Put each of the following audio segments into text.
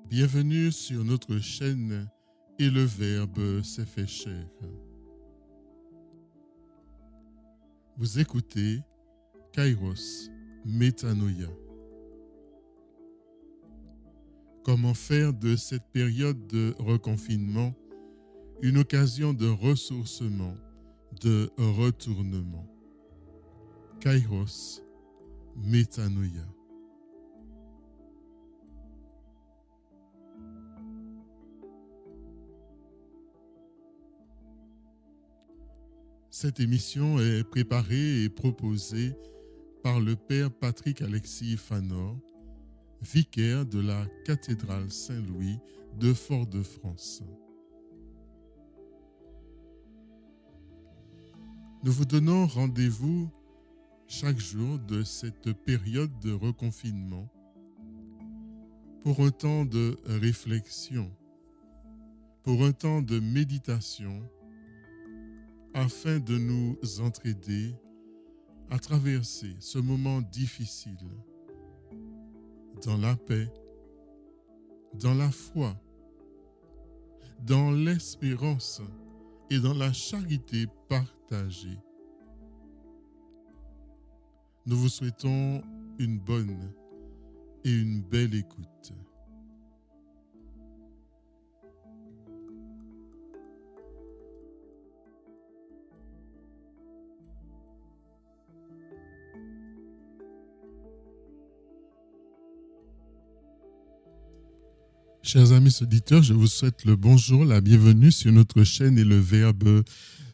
Bienvenue sur notre chaîne et le Verbe s'est fait chair. Vous écoutez Kairos Métanoïa. Comment faire de cette période de reconfinement une occasion de ressourcement, de retournement. Kairos Métanoïa. Cette émission est préparée et proposée par le Père Patrick Alexis Fanor, vicaire de la cathédrale Saint-Louis de Fort-de-France. Nous vous donnons rendez-vous chaque jour de cette période de reconfinement pour un temps de réflexion, pour un temps de méditation, afin de nous entraider à traverser ce moment difficile dans la paix, dans la foi, dans l'espérance et dans la charité partagée. Nous vous souhaitons une bonne et une belle écoute. Chers amis auditeurs, je vous souhaite le bonjour, la bienvenue sur notre chaîne et le Verbe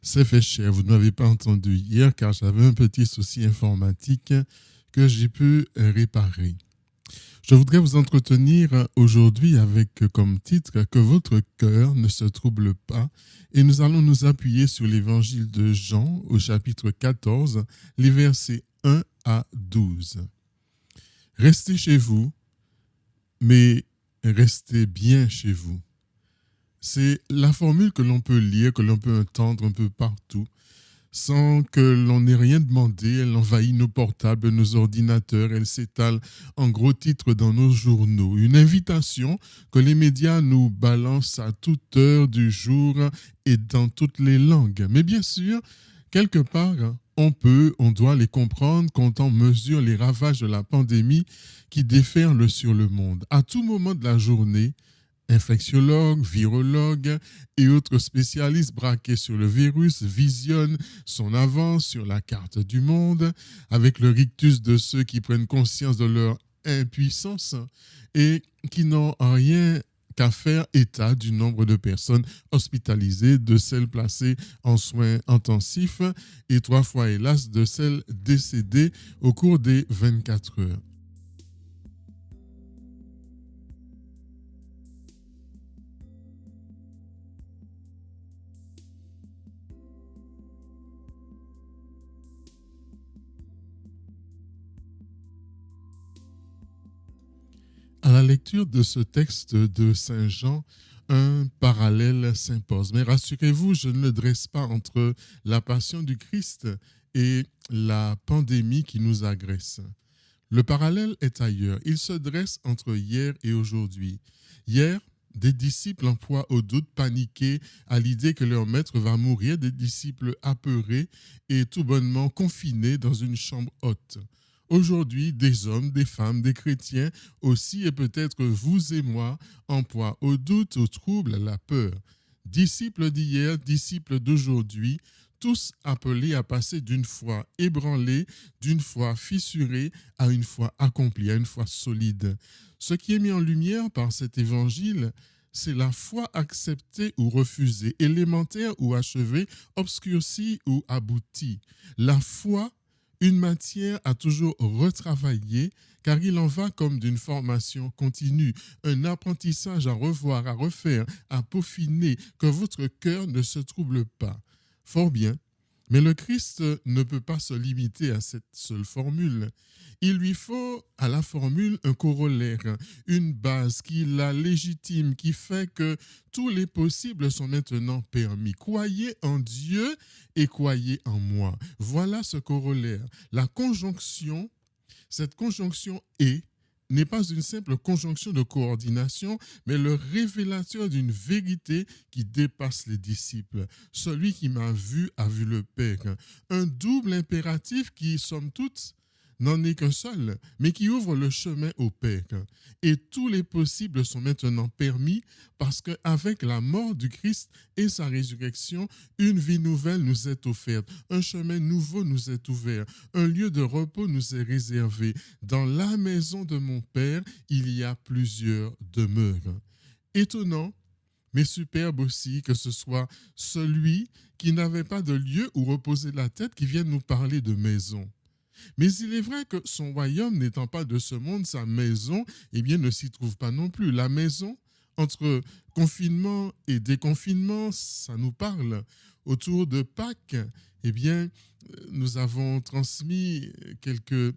s'est fait chair. Vous ne m'avez pas entendu hier car j'avais un petit souci informatique que j'ai pu réparer. Je voudrais vous entretenir aujourd'hui avec comme titre « Que votre cœur ne se trouble pas » et nous allons nous appuyer sur l'évangile de Jean au chapitre 14, les versets 1 à 12. Restez chez vous, mais restez bien chez vous. C'est la formule que l'on peut lire, que l'on peut entendre un peu partout, sans que l'on n'ait rien demandé. Elle envahit nos portables, nos ordinateurs, elle s'étale en gros titres dans nos journaux. Une invitation que les médias nous balancent à toute heure du jour et dans toutes les langues. Mais bien sûr, quelque part, on doit les comprendre quand on mesure les ravages de la pandémie qui déferlent sur le monde. À tout moment de la journée, infectiologues, virologues et autres spécialistes braqués sur le virus visionnent son avance sur la carte du monde avec le rictus de ceux qui prennent conscience de leur impuissance et qui n'ont rien qu'à faire état du nombre de personnes hospitalisées, de celles placées en soins intensifs et 3 fois, hélas, de celles décédées au cours des 24 heures. À la lecture de ce texte de Saint Jean, un parallèle s'impose. Mais rassurez-vous, je ne le dresse pas entre la passion du Christ et la pandémie qui nous agresse. Le parallèle est ailleurs. Il se dresse entre hier et aujourd'hui. Hier, des disciples en proie au doute, paniqués à l'idée que leur maître va mourir, des disciples apeurés et tout bonnement confinés dans une chambre haute. Aujourd'hui, des hommes, des femmes, des chrétiens aussi, et peut-être vous et moi, en proie au doute, au trouble, à la peur. Disciples d'hier, disciples d'aujourd'hui, tous appelés à passer d'une foi ébranlée, d'une foi fissurée, à une foi accomplie, à une foi solide. Ce qui est mis en lumière par cet évangile, c'est la foi acceptée ou refusée, élémentaire ou achevée, obscurcie ou aboutie. La foi, une matière à toujours retravailler, car il en va comme d'une formation continue, un apprentissage à revoir, à refaire, à peaufiner, que votre cœur ne se trouble pas. Fort bien, mais le Christ ne peut pas se limiter à cette seule formule. Il lui faut à la formule un corollaire, une base qui la légitime, qui fait que tous les possibles sont maintenant permis. Croyez en Dieu et croyez en moi. Voilà ce corollaire. La conjonction, cette conjonction est n'est pas une simple conjonction de coordination, mais le révélateur d'une vérité qui dépasse les disciples. Celui qui m'a vu a vu le Père. Un double impératif qui, somme toute, n'en est qu'un seul, mais qui ouvre le chemin au Père. Et tous les possibles sont maintenant permis parce qu'avec la mort du Christ et sa résurrection, une vie nouvelle nous est offerte, un chemin nouveau nous est ouvert, un lieu de repos nous est réservé. Dans la maison de mon Père, il y a plusieurs demeures. Étonnant, mais superbe aussi que ce soit celui qui n'avait pas de lieu où reposer la tête qui vienne nous parler de maison. Mais il est vrai que son royaume n'étant pas de ce monde, sa maison, eh bien, ne s'y trouve pas non plus. La maison, entre confinement et déconfinement, ça nous parle. Autour de Pâques, eh bien, nous avons transmis quelques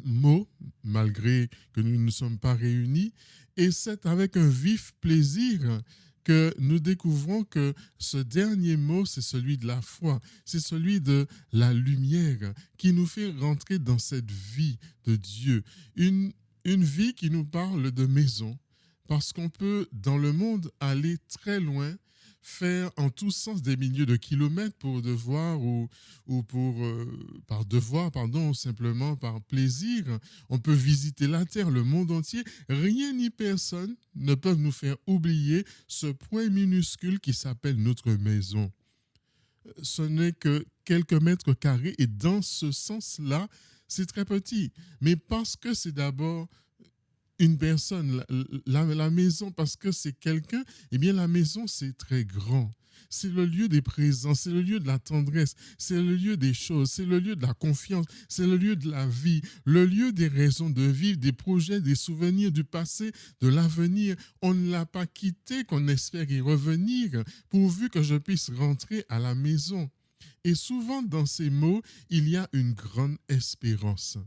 mots, malgré que nous ne sommes pas réunis, et c'est avec un vif plaisir que nous découvrons que ce dernier mot, c'est celui de la foi, c'est celui de la lumière qui nous fait rentrer dans cette vie de Dieu, une vie qui nous parle de maison, parce qu'on peut, dans le monde, aller très loin, faire en tous sens des milliers de kilomètres pour devoir ou pour par devoir, pardon, ou simplement par plaisir. On peut visiter la terre, le monde entier. Rien ni personne ne peuvent nous faire oublier ce point minuscule qui s'appelle notre maison. Ce n'est que quelques mètres carrés et dans ce sens-là, c'est très petit. Mais parce que c'est d'abord une personne, la maison, parce que c'est quelqu'un, eh bien la maison, c'est très grand. C'est le lieu des présences, c'est le lieu de la tendresse, c'est le lieu des choses, c'est le lieu de la confiance, c'est le lieu de la vie, le lieu des raisons de vivre, des projets, des souvenirs du passé, de l'avenir. On ne l'a pas quitté, qu'on espère y revenir, pourvu que je puisse rentrer à la maison. Et souvent dans ces mots, il y a une grande espérance.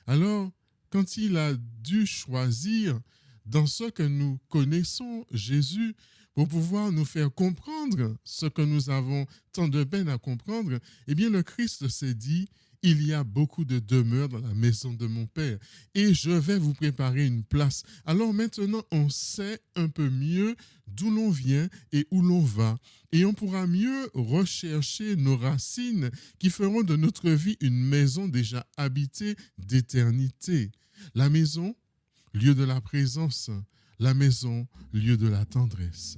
Alors, quand il a dû choisir dans ce que nous connaissons, Jésus, pour pouvoir nous faire comprendre ce que nous avons tant de peine à comprendre, eh bien le Christ s'est dit, il y a beaucoup de demeures dans la maison de mon Père et je vais vous préparer une place. Alors maintenant, on sait un peu mieux d'où l'on vient et où l'on va. Et on pourra mieux rechercher nos racines qui feront de notre vie une maison déjà habitée d'éternité. La maison, lieu de la présence. La maison, lieu de la tendresse.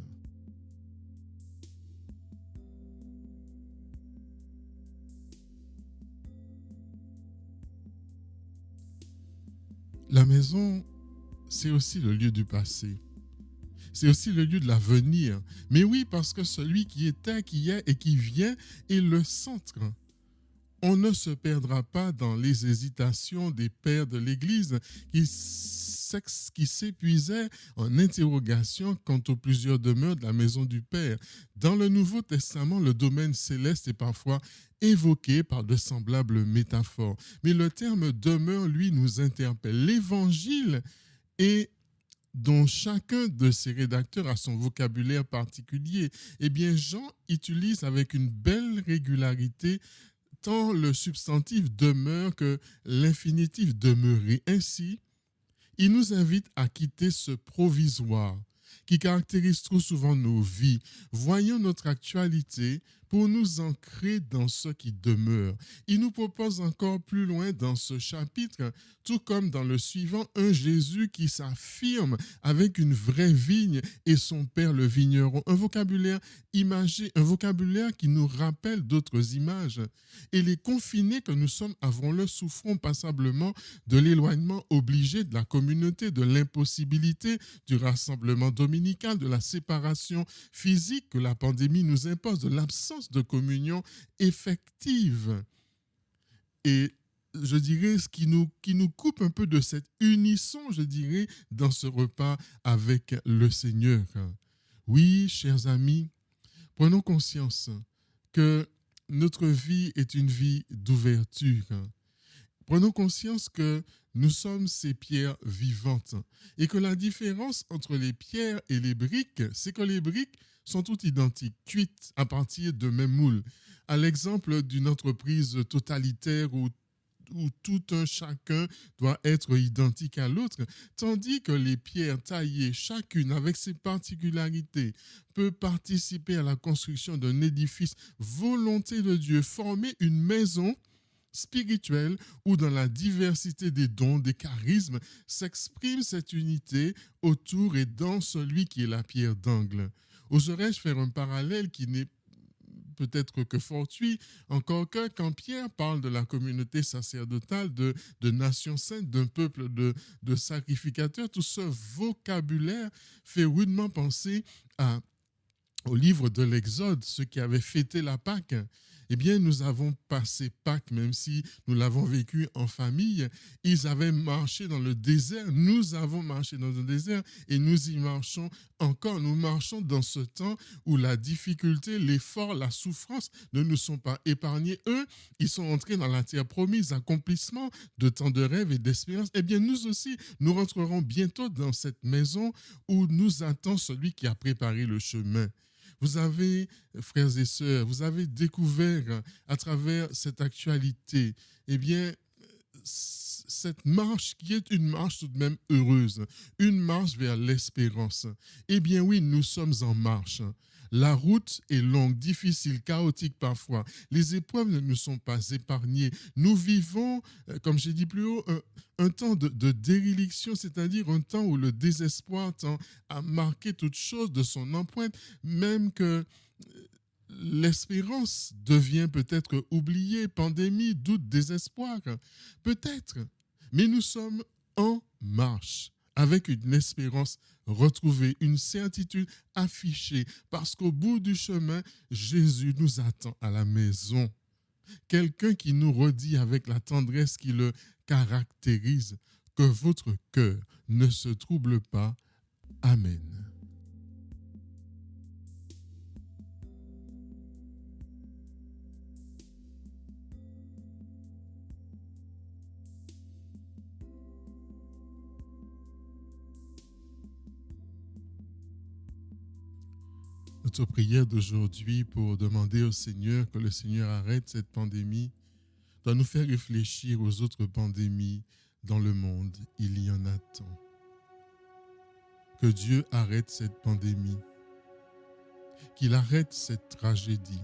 La maison, c'est aussi le lieu du passé. C'est aussi le lieu de l'avenir. Mais oui, parce que celui qui était, qui est et qui vient est le centre. On ne se perdra pas dans les hésitations des pères de l'Église qui s'épuisaient en interrogation quant aux plusieurs demeures de la maison du Père. Dans le Nouveau Testament, le domaine céleste est parfois évoqué par de semblables métaphores. Mais le terme demeure, lui, nous interpelle. L'Évangile est dont chacun de ses rédacteurs a son vocabulaire particulier. Eh bien, Jean utilise avec une belle régularité tant le substantif demeure que l'infinitif demeurer. Ainsi, il nous invite à quitter ce provisoire qui caractérise trop souvent nos vies. Voyons notre actualité pour nous ancrer dans ce qui demeure. Il nous propose encore plus loin dans ce chapitre, tout comme dans le suivant, un Jésus qui s'affirme avec une vraie vigne et son Père le vigneron. Un vocabulaire imagé, un vocabulaire qui nous rappelle d'autres images. Et les confinés que nous sommes, avons-le, souffrons passablement de l'éloignement obligé de la communauté, de l'impossibilité du rassemblement dominical, de la séparation physique que la pandémie nous impose, de l'absence de communion effective. Et je dirais, ce qui nous coupe un peu de cette unisson, je dirais, dans ce repas avec le Seigneur. Oui, chers amis, prenons conscience que notre vie est une vie d'ouverture. Prenons conscience que nous sommes ces pierres vivantes et que la différence entre les pierres et les briques, c'est que les briques sont toutes identiques, cuites à partir de même moule. À l'exemple d'une entreprise totalitaire où où tout un chacun doit être identique à l'autre, tandis que les pierres taillées, chacune avec ses particularités, peut participer à la construction d'un édifice volonté de Dieu, former une maison spirituelle où dans la diversité des dons, des charismes, s'exprime cette unité autour et dans celui qui est la pierre d'angle. Oserais-je faire un parallèle qui n'est peut-être que fortuit, encore que quand Pierre parle de la communauté sacerdotale, de nation sainte, d'un peuple de sacrificateurs, tout ce vocabulaire fait rudement penser au livre de l'Exode, ceux qui avaient fêté la Pâque. Eh bien, nous avons passé Pâques, même si nous l'avons vécu en famille. Ils avaient marché dans le désert, nous avons marché dans le désert et nous y marchons encore. Nous marchons dans ce temps où la difficulté, l'effort, la souffrance ne nous sont pas épargnés. Eux, ils sont entrés dans la terre promise, accomplissement de tant de rêves et d'espérances. Eh bien, nous aussi, nous rentrerons bientôt dans cette maison où nous attend celui qui a préparé le chemin. Vous avez, frères et sœurs, vous avez découvert à travers cette actualité, eh bien, cette marche qui est une marche tout de même heureuse, une marche vers l'espérance. Eh bien oui, nous sommes en marche. La route est longue, difficile, chaotique parfois. Les épreuves ne nous sont pas épargnées. Nous vivons, comme j'ai dit plus haut, un temps de déréliction, c'est-à-dire un temps où le désespoir tend à marquer toute chose de son empreinte, même que l'espérance devient peut-être oubliée, pandémie, doute, désespoir, peut-être. Mais nous sommes en marche, avec une espérance retrouvée, une certitude affichée, parce qu'au bout du chemin, Jésus nous attend à la maison. Quelqu'un qui nous redit avec la tendresse qui le caractérise, que votre cœur ne se trouble pas. Amen. Notre prière d'aujourd'hui pour demander au Seigneur que le Seigneur arrête cette pandémie doit nous faire réfléchir aux autres pandémies dans le monde. Il y en a tant. Que Dieu arrête cette pandémie, qu'il arrête cette tragédie,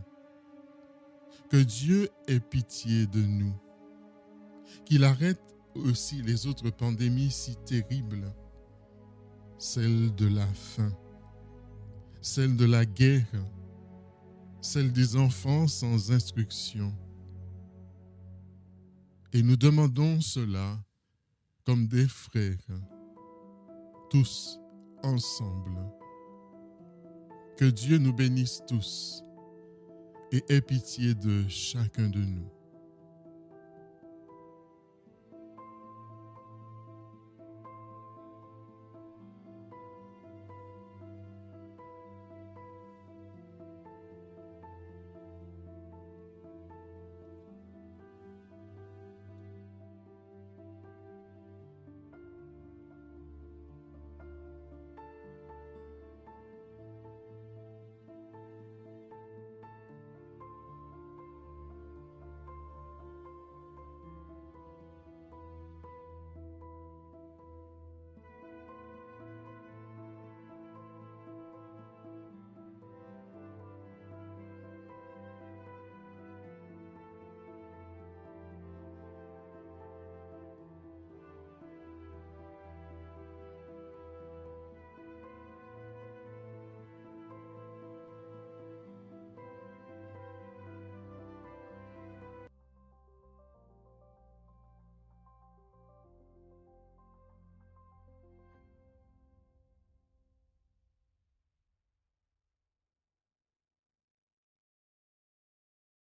que Dieu ait pitié de nous, qu'il arrête aussi les autres pandémies si terribles, celle de la faim, celle de la guerre, celle des enfants sans instruction. Et nous demandons cela comme des frères, tous ensemble. Que Dieu nous bénisse tous et ait pitié de chacun de nous.